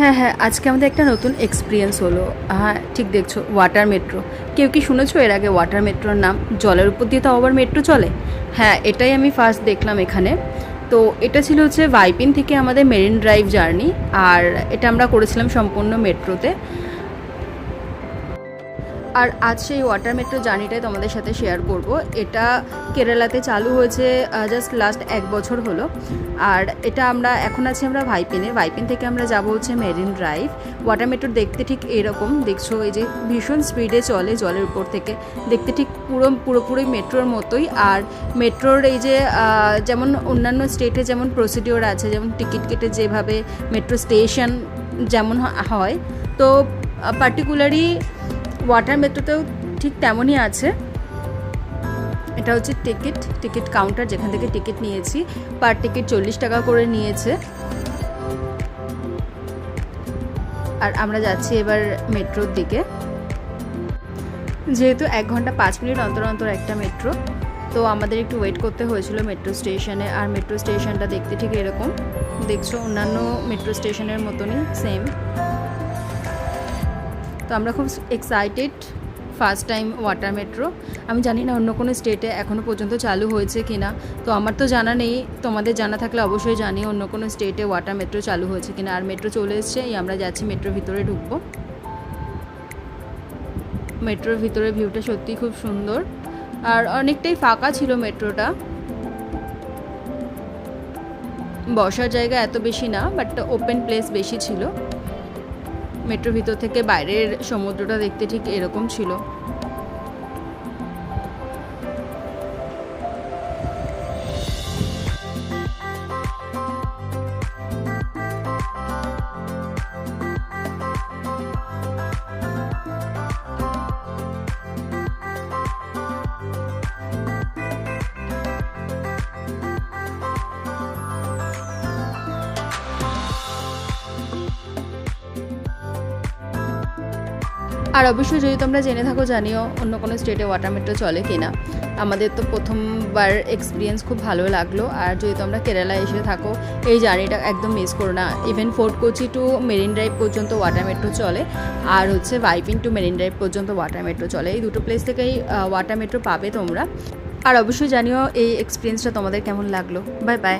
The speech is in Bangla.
হ্যাঁ, হ্যাঁ, আজকে আমাদের একটা নতুন এক্সপেরিয়েন্স হলো। হ্যাঁ, ঠিক দেখছো ওয়াটার মেট্রো। কেউ কি শুনেছো এর আগে ওয়াটার মেট্রোর নাম? জলের উপর দিয়ে তো আবার মেট্রো চলে। হ্যাঁ, এটাই আমি ফার্স্ট দেখলাম এখানে। তো এটা ছিল হচ্ছে ভাইপিন থেকে আমাদের মেরিন ড্রাইভ জার্নি। আর এটা আমরা করেছিলাম সম্পূর্ণ মেট্রোতে। আর আজ সেই ওয়াটার মেট্রো জার্নিটাই তোমাদের সাথে শেয়ার করব। এটা কেরালাতে চালু হয়েছে জাস্ট লাস্ট 1 বছর হলো। আর এটা এখন আছি আমরা ভাইপিন থেকে আমরা যাব হচ্ছে মেরিন ড্রাইভ। ওয়াটার মেট্রো দেখতে ঠিক এরকম দেখছো, এই যে ভীষণ স্পিডে চলে জলের উপর থেকে, দেখতে ঠিক পুরোপুরি মেট্রোর মতোই। আর মেট্রোর এই যে যেমন অন্যান্য স্টেটে যেমন প্রসিডিওর আছে, যেমন টিকিট কেটে যেভাবে মেট্রো স্টেশন যেমন হয়, তো পার্টিকুলারলি ওয়াটার মেট্রোতেও ঠিক তেমনই আছে। এটা হচ্ছে টিকিট কাউন্টার, যেখান থেকে টিকিট নিয়েছি। পার টিকিট 40 টাকা করে নিয়েছে। আর আমরা যাচ্ছি এবার মেট্রোর দিকে। যেহেতু 1 ঘন্টা 5 মিনিট অন্তর অন্তর একটা মেট্রো, তো আমাদের একটু ওয়েট করতে হয়েছিল মেট্রো স্টেশনে। আর মেট্রো স্টেশনটা দেখতে ঠিক এরকম দেখছো, অন্যান্য মেট্রো স্টেশনের মতনই সেম। তো আমরা খুব excited, first time water metro. আমি জানি না অন্য কোনো স্টেটে এখনও পর্যন্ত চালু হয়েছে কি না, তো আমার তো জানা নেই। তোমাদের জানা থাকলে অবশ্যই জানি অন্য কোনো স্টেটে ওয়াটার মেট্রো চালু হয়েছে কিনা। আর মেট্রো চলে এসছে, আমরা যাচ্ছি মেট্রোর ভিতরে ঢুকবো। মেট্রোর ভিতরে ভিউটা সত্যিই খুব সুন্দর। আর অনেকটাই ফাঁকা ছিল মেট্রোটা, বসার জায়গা এত বেশি না, বাট ওপেন প্লেস বেশি ছিল। মেট্রোর ভিতর থেকে বাইরের সমুদ্রটা দেখতে ঠিক এরকম ছিল। আর অবশ্যই যদি তোমরা জেনে থাকো জানিও অন্য কোনো স্টেটে ওয়াটার মেট্রো চলে কি না। আমাদের তো প্রথমবার এক্সপিরিয়েন্স খুব ভালো লাগলো। আর যদি তোমরা কেরালায় এসে থাকো, এই জার্নিটা একদম মিস করো না। ইভেন ফোর্ট কোচি টু মেরিন ড্রাইভ পর্যন্ত ওয়াটার মেট্রো চলে, আর হচ্ছে ভাইপিন টু মেরিন ড্রাইভ পর্যন্ত ওয়াটার মেট্রো চলে। এই দুটো প্লেস থেকেই ওয়াটার মেট্রো পাবে তোমরা। আর অবশ্যই জানিও এই এক্সপিরিয়েন্সটা তোমাদের কেমন লাগলো। Bye bye.